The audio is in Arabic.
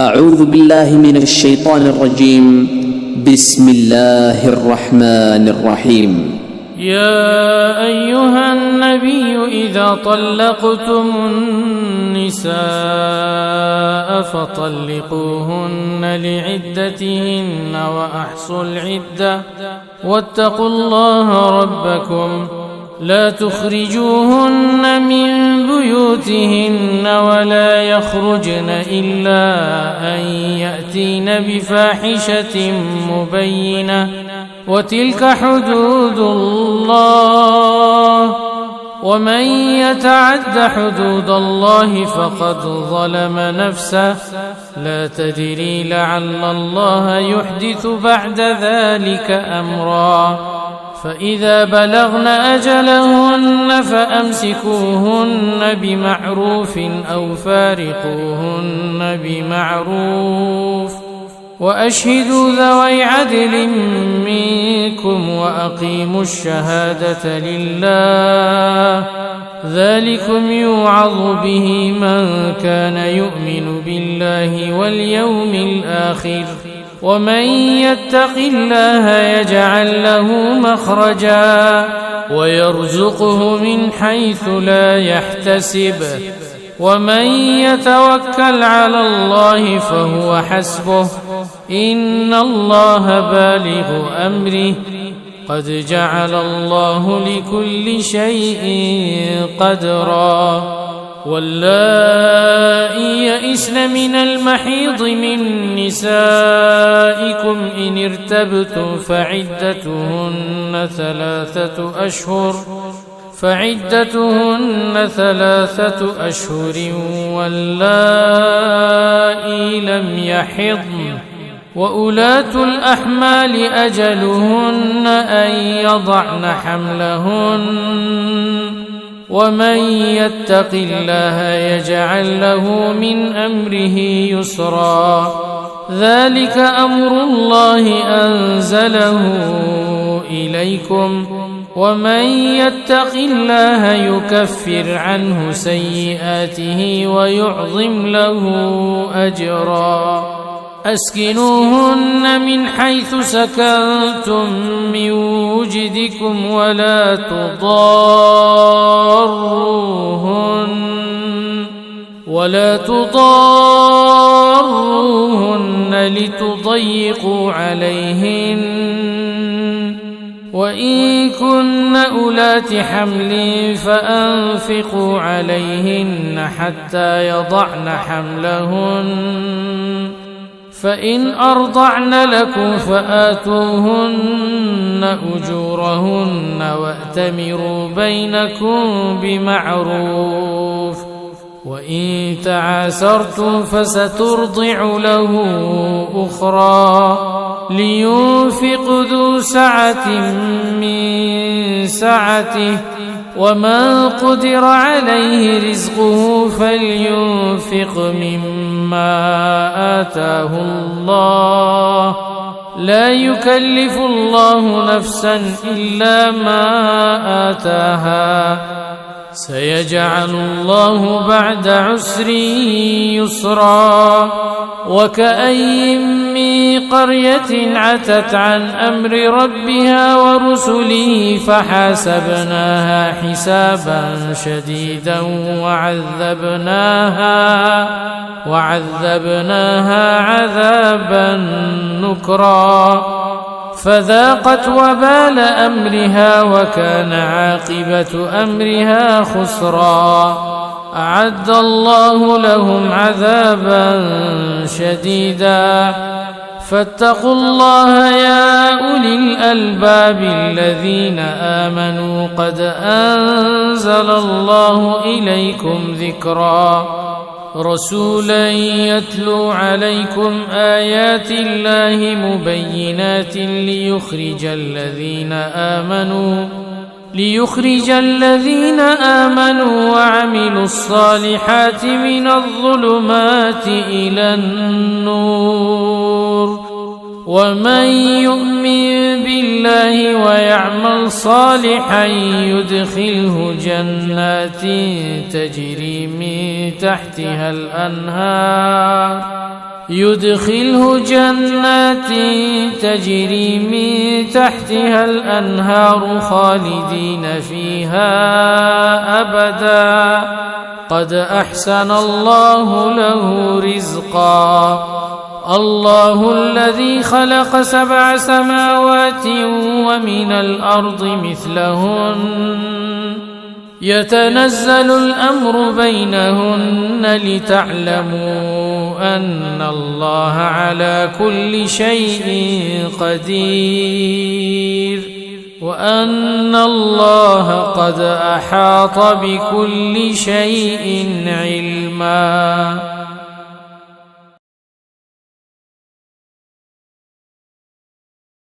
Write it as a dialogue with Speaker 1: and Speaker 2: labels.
Speaker 1: أعوذ بالله من الشيطان الرجيم. بسم الله الرحمن الرحيم.
Speaker 2: يا أيها النبي إذا طلقتم النساء فطلقوهن لعدتهن وأحصوا العدة واتقوا الله ربكم لا تخرجوهن من بيوتهن ولا يخرجن إلا أن يأتين بفاحشة مبينة وتلك حدود الله ومن يتعد حدود الله فقد ظلم نفسه لا تدري لعل الله يحدث بعد ذلك أمرا فإذا بلغن أجلهن فأمسكوهن بمعروف أو فارقوهن بمعروف وأشهدوا ذوي عدل منكم وأقيموا الشهادة لله ذلكم يوعظ به من كان يؤمن بالله واليوم الآخر ومن يتق الله يجعل له مخرجا ويرزقه من حيث لا يحتسب ومن يتوكل على الله فهو حسبه إن الله بالغ أمره قد جعل الله لكل شيء قدرا واللائي يئسن من المحيض من نسائكم إن ارتبتم فعدتهن 3 أشهر واللائي لم يحضن وأولاة الأحمال أجلهن أن يضعن حملهن ومن يتق الله يجعل له من أمره يسرا ذلك أمر الله أنزله إليكم ومن يتق الله يكفر عنه سيئاته ويعظم له أجرا أسكنوهن من حيث سكنتم من وجدكم ولا تضاروهن لتضيقوا عليهن وإن كن أولات حمل فأنفقوا عليهن حتى يضعن حملهن فإن أرضعن لكم فآتوهن أجورهن وأتمروا بينكم بمعروف وإن تعاسرتم فسترضع له أخرى لينفق ذو سعة من سعته ومن قدر عليه رزقه فلينفق مما آتاه الله لا يكلف الله نفسا إلا ما آتاها سيجعل الله بعد عسر يسرا وكأي من قرية عتت عن أمر ربها ورسله فحاسبناها حسابا شديدا وعذبناها عذابا نكرا فذاقت وبال أمرها وكان عاقبة أمرها خسرا أعد الله لهم عذابا شديدا فاتقوا الله يا أولي الألباب الذين آمنوا قد أنزل الله إليكم ذكرا رسولا يتلو عليكم آيات الله مبينات ليخرج الذين آمنوا وعملوا الصالحات من الظلمات إلى النور ومن يؤمن بالله ويعمل صالحا يدخله جنات تجري من تحتها الأنهار يدخله جنات تجري من تحتها الأنهار خالدين فيها أبدا قد أحسن الله له رزقا الله الذي خلق 7 سماوات ومن الأرض مثلهن يتنزل الأمر بينهن لتعلموا أن الله على كل شيء قدير وأن الله قد أحاط بكل شيء علما